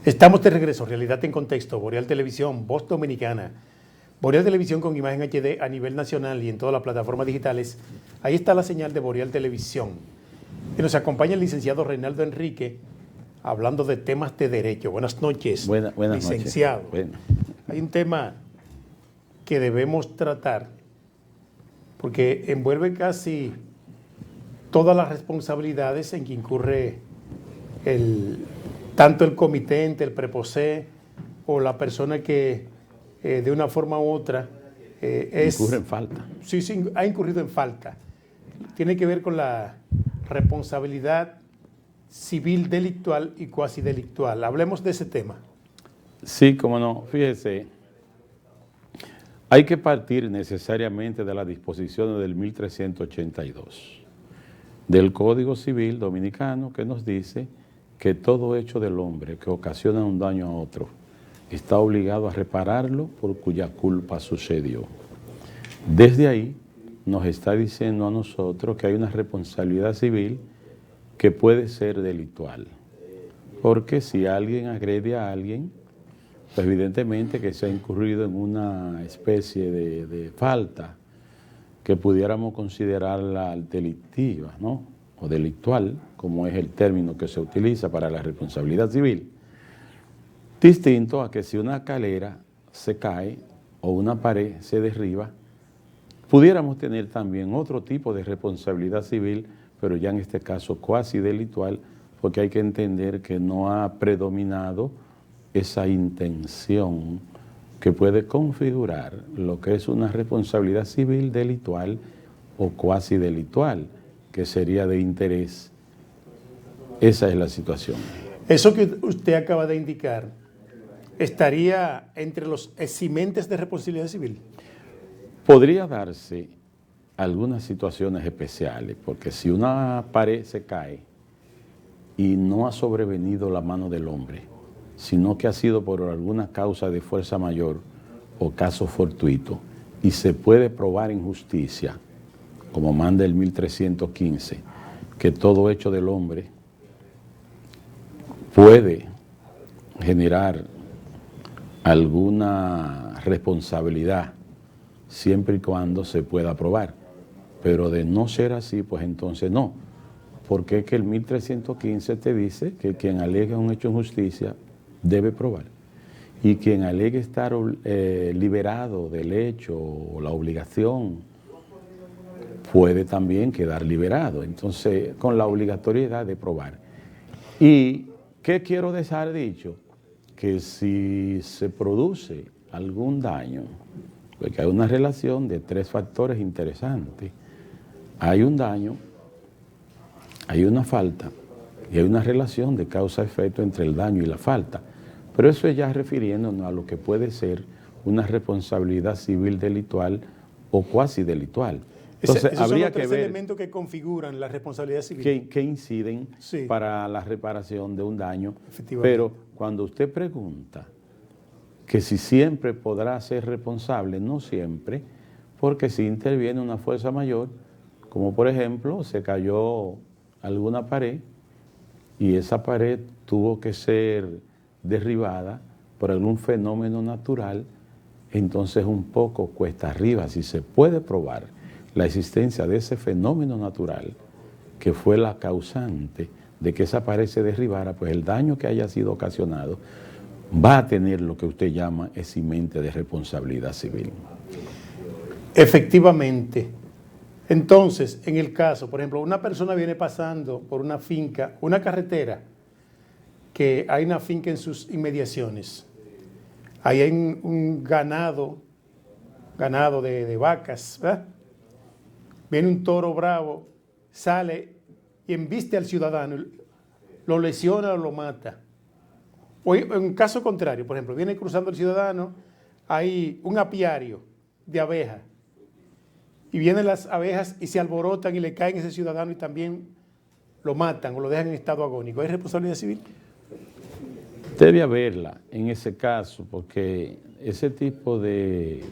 Estamos de regreso, Realidad en Contexto, Boreal Televisión, Voz Dominicana, Boreal Televisión con imagen HD a nivel nacional y en todas las plataformas digitales. Ahí está la señal de Boreal Televisión. Y nos acompaña el licenciado Reinaldo Enrique, hablando de temas de derecho. Buenas noches, buenas licenciado. Noches. Hay un tema que debemos tratar, porque envuelve casi todas las responsabilidades en que incurre tanto el comitente, el preposé, o la persona que de una forma u otra incurre en falta. Sí, ha incurrido en falta. Tiene que ver con la responsabilidad civil delictual y cuasi delictual. Hablemos de ese tema. Sí, cómo no. Fíjese, hay que partir necesariamente de las disposiciones del 1382 del Código Civil Dominicano, que nos dice que todo hecho del hombre que ocasiona un daño a otro está obligado a repararlo por cuya culpa sucedió. Desde ahí nos está diciendo a nosotros que hay una responsabilidad civil que puede ser delictual. Porque si alguien agrede a alguien, pues evidentemente que se ha incurrido en una especie de falta que pudiéramos considerarla delictiva, ¿no? O delictual, como es el término que se utiliza para la responsabilidad civil. Distinto a que si una escalera se cae o una pared se derriba, pudiéramos tener también otro tipo de responsabilidad civil, pero ya en este caso cuasi delictual, porque hay que entender que no ha predominado esa intención que puede configurar lo que es una responsabilidad civil delictual o cuasi delictual, que sería de interés. Esa es la situación. Eso que usted acaba de indicar, ¿estaría entre los eximentes de responsabilidad civil? Podría darse algunas situaciones especiales, porque si una pared se cae y no ha sobrevenido la mano del hombre, sino que ha sido por alguna causa de fuerza mayor o caso fortuito, y se puede probar en justicia, como manda el 1315, que todo hecho del hombre puede generar alguna responsabilidad siempre y cuando se pueda probar. Pero de no ser así, pues entonces no. Porque es que el 1315 te dice que quien alega un hecho en justicia debe probar. Y quien alegue estar liberado del hecho o la obligación puede también quedar liberado. Entonces, con la obligatoriedad de probar. ¿Y qué quiero dejar dicho? Que si se produce algún daño, porque hay una relación de tres factores interesantes. Hay un daño, hay una falta y hay una relación de causa-efecto entre el daño y la falta. Pero eso es ya refiriéndonos a lo que puede ser una responsabilidad civil delictual o cuasi delictual. Entonces, esos habría son los tres que ver elementos que configuran la responsabilidad civil. que inciden sí, para la reparación de un daño. Pero cuando usted pregunta que si siempre podrá ser responsable, no siempre, porque si interviene una fuerza mayor, como por ejemplo se cayó alguna pared y esa pared tuvo que ser derribada por algún fenómeno natural, entonces un poco cuesta arriba. Si se puede probar la existencia de ese fenómeno natural que fue la causante de que esa pared se derribara, pues el daño que haya sido ocasionado va a tener lo que usted llama eximente de responsabilidad civil. Efectivamente. Entonces, en el caso, por ejemplo, una persona viene pasando por una finca, una carretera, que hay una finca en sus inmediaciones. Ahí hay un ganado de vacas, ¿verdad? Viene un toro bravo, sale y embiste al ciudadano, lo lesiona o lo mata. O en caso contrario, por ejemplo, viene cruzando el ciudadano, hay un apiario de abejas, y vienen las abejas y se alborotan y le caen a ese ciudadano y también lo matan o lo dejan en estado agónico. ¿Hay responsabilidad civil? Debe haberla en ese caso, porque ese tipo de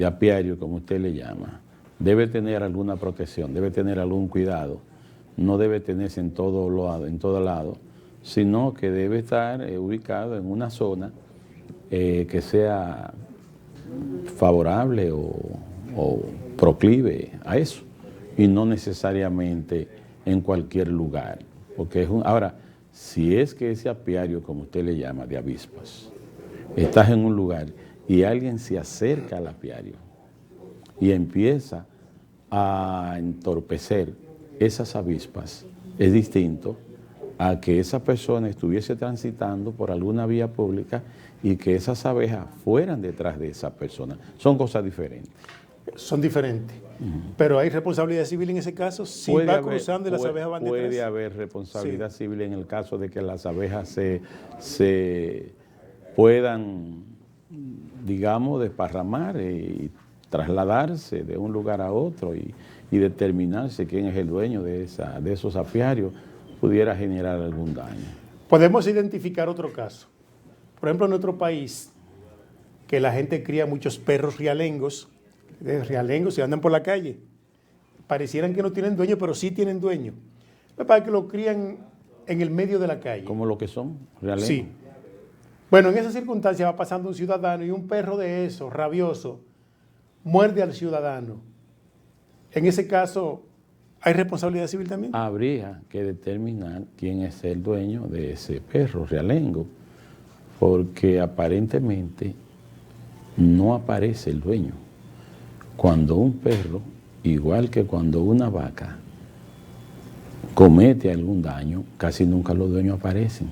apiario, como usted le llama, debe tener alguna protección, debe tener algún cuidado, no debe tenerse en todo lado, sino que debe estar ubicado en una zona que sea favorable o proclive a eso, y no necesariamente en cualquier lugar. Porque ahora, si es que ese apiario, como usted le llama, de avispas, estás en un lugar y alguien se acerca al apiario y empieza a entorpecer esas avispas, es distinto a que esa persona estuviese transitando por alguna vía pública y que esas abejas fueran detrás de esa persona. Son cosas diferentes. Son diferentes. Pero hay responsabilidad civil en ese caso, si va cruzando y las abejas van detrás. Puede haber responsabilidad civil en el caso de que las abejas se puedan, digamos, desparramar y trasladarse de un lugar a otro y determinarse quién es el dueño de esos apiarios, pudiera generar algún daño. Podemos identificar otro caso. Por ejemplo, en nuestro país, que la gente cría muchos perros realengos y andan por la calle. Parecieran que no tienen dueño, pero sí tienen dueño. Para que lo crían en el medio de la calle. Como lo que son, realengos. Sí. Bueno, en esa circunstancia va pasando un ciudadano y un perro de esos, rabioso, muerde al ciudadano. En ese caso, ¿hay responsabilidad civil también? Habría que determinar quién es el dueño de ese perro realengo, porque aparentemente no aparece el dueño. Cuando un perro, igual que cuando una vaca, comete algún daño, casi nunca los dueños aparecen.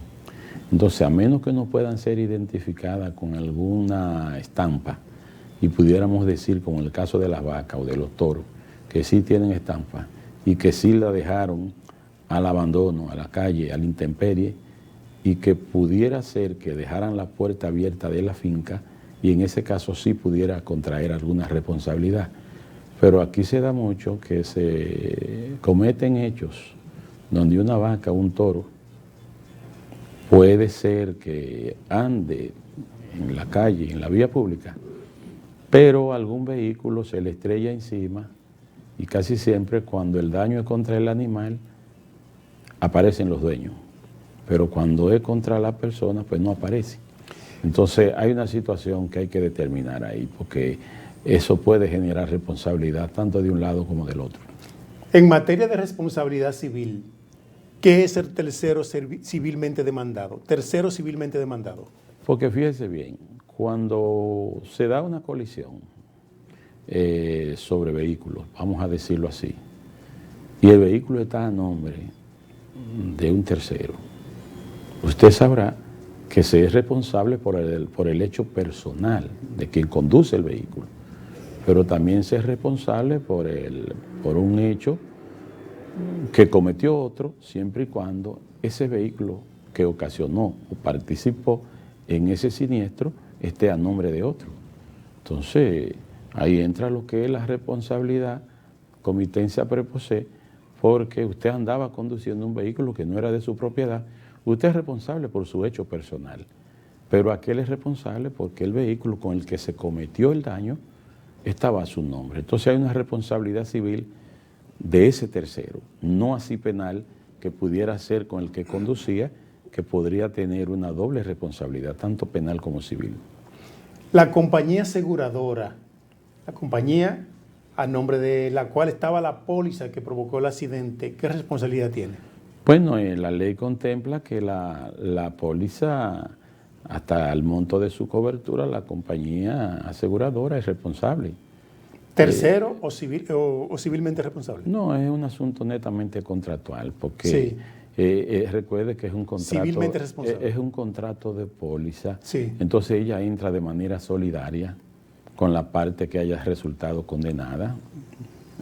Entonces, a menos que no puedan ser identificadas con alguna estampa, y pudiéramos decir, como en el caso de las vacas o de los toros, que sí tienen estampa y que sí la dejaron al abandono, a la calle, a la intemperie, y que pudiera ser que dejaran la puerta abierta de la finca y en ese caso sí pudiera contraer alguna responsabilidad. Pero aquí se da mucho que se cometen hechos donde una vaca o un toro puede ser que ande en la calle, en la vía pública, pero algún vehículo se le estrella encima y casi siempre cuando el daño es contra el animal aparecen los dueños, pero cuando es contra la persona pues no aparece. Entonces hay una situación que hay que determinar ahí, porque eso puede generar responsabilidad tanto de un lado como del otro. En materia de responsabilidad civil, ¿qué es el tercero civilmente demandado? Tercero civilmente demandado. Porque fíjese bien, cuando se da una colisión sobre vehículos, vamos a decirlo así, y el vehículo está a nombre de un tercero, usted sabrá que se es responsable por el hecho personal de quien conduce el vehículo, pero también se es responsable por un hecho que cometió otro, siempre y cuando ese vehículo que ocasionó o participó en ese siniestro esté a nombre de otro. Entonces, ahí entra lo que es la responsabilidad comitencia preposé, porque usted andaba conduciendo un vehículo que no era de su propiedad. Usted es responsable por su hecho personal, pero aquel es responsable porque el vehículo con el que se cometió el daño estaba a su nombre. Entonces hay una responsabilidad civil de ese tercero, no así penal, que pudiera ser con el que conducía, que podría tener una doble responsabilidad, tanto penal como civil. La compañía aseguradora, la compañía a nombre de la cual estaba la póliza que provocó el accidente, ¿qué responsabilidad tiene? Bueno, la ley contempla que la póliza, hasta el monto de su cobertura, la compañía aseguradora es responsable. ¿Tercero o civilmente responsable? No, es un asunto netamente contractual, porque sí. Recuerde que es un contrato, civilmente responsable. Es un contrato de póliza, sí. Entonces ella entra de manera solidaria con la parte que haya resultado condenada,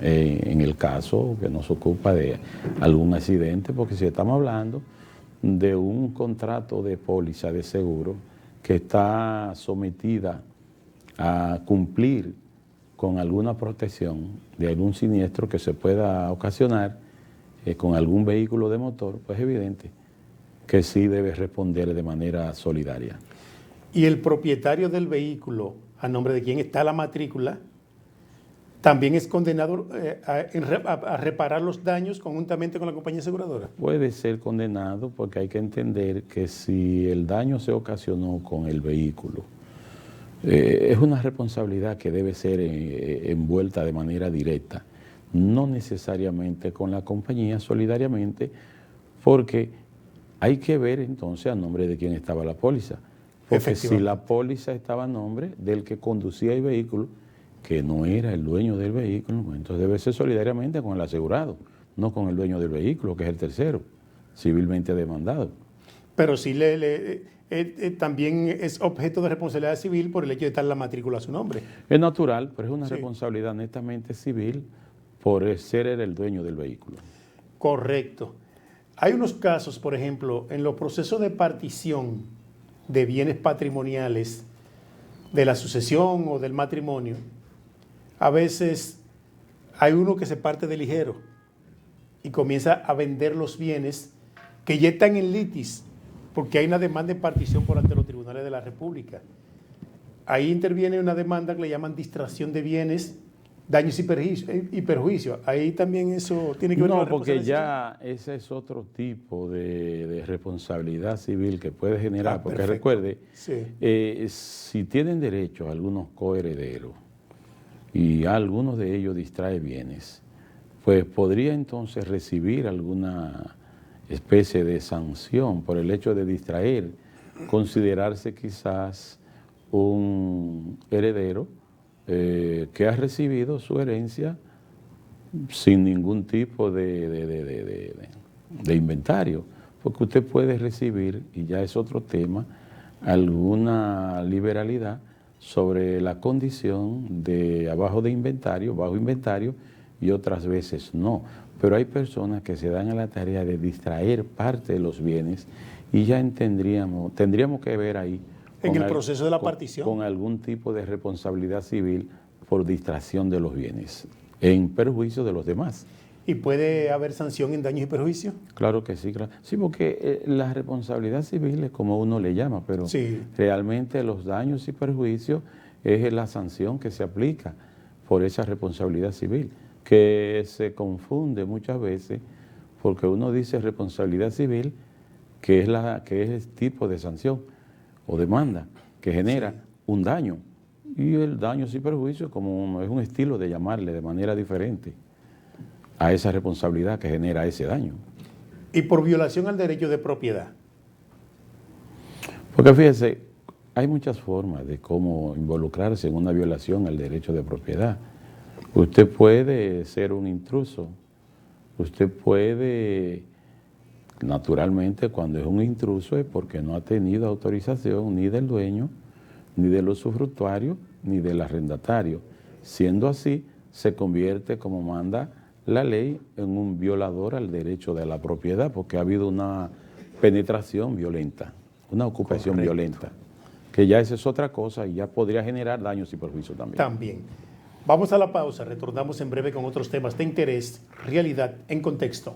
en el caso que nos ocupa de algún accidente, porque si estamos hablando de un contrato de póliza de seguro que está sometida a cumplir con alguna protección de algún siniestro que se pueda ocasionar con algún vehículo de motor, pues es evidente que sí debe responder de manera solidaria. ¿Y el propietario del vehículo, a nombre de quien está la matrícula, también es condenado a reparar los daños conjuntamente con la compañía aseguradora. Puede ser condenado porque hay que entender que si el daño se ocasionó con el vehículo, es una responsabilidad que debe ser envuelta de manera directa, no necesariamente con la compañía solidariamente, porque hay que ver entonces a nombre de quién estaba la póliza. Porque si la póliza estaba a nombre del que conducía el vehículo, que no era el dueño del vehículo, entonces debe ser solidariamente con el asegurado, no con el dueño del vehículo, que es el tercero, civilmente demandado. Pero sí también es objeto de responsabilidad civil por el hecho de estar la matrícula a su nombre. Es natural, pero es una responsabilidad netamente civil por ser el dueño del vehículo. Correcto. Hay unos casos, por ejemplo, en los procesos de partición de bienes patrimoniales, de la sucesión o del matrimonio, a veces hay uno que se parte de ligero y comienza a vender los bienes que ya están en litis, porque hay una demanda de partición por ante los tribunales de la República. Ahí interviene una demanda que le llaman distracción de bienes, daños y perjuicios. Ahí también eso tiene que ver con la responsabilidad. No, porque ya ese es otro tipo de responsabilidad civil que puede generar, porque recuerde, si tienen derecho algunos coherederos y algunos de ellos distrae bienes, pues podría entonces recibir alguna especie de sanción por el hecho de distraer, considerarse quizás un heredero que ha recibido su herencia sin ningún tipo de inventario, porque usted puede recibir, y ya es otro tema, alguna liberalidad sobre la condición de bajo inventario, y otras veces no. Pero hay personas que se dan a la tarea de distraer parte de los bienes y ya tendríamos que ver ahí en el proceso de la partición con algún tipo de responsabilidad civil por distracción de los bienes en perjuicio de los demás. ¿Y puede haber sanción en daños y perjuicios? Claro que sí, claro. Sí, porque la responsabilidad civil es como uno le llama, pero realmente los daños y perjuicios es la sanción que se aplica por esa responsabilidad civil, que se confunde muchas veces porque uno dice responsabilidad civil, que es el tipo de sanción o demanda que genera un daño, y el daño y perjuicio como es un estilo de llamarle de manera diferente a esa responsabilidad que genera ese daño. ¿Y por violación al derecho de propiedad? Porque fíjese, hay muchas formas de cómo involucrarse en una violación al derecho de propiedad. Usted puede ser un intruso, usted puede, naturalmente cuando es un intruso es porque no ha tenido autorización ni del dueño, ni del usufructuario, ni del arrendatario. Siendo así, se convierte, como manda la ley, en un violador al derecho de la propiedad, porque ha habido una penetración violenta, una ocupación violenta, que ya esa es otra cosa y ya podría generar daños y perjuicios también. Vamos a la pausa, retornamos en breve con otros temas de interés, realidad en contexto.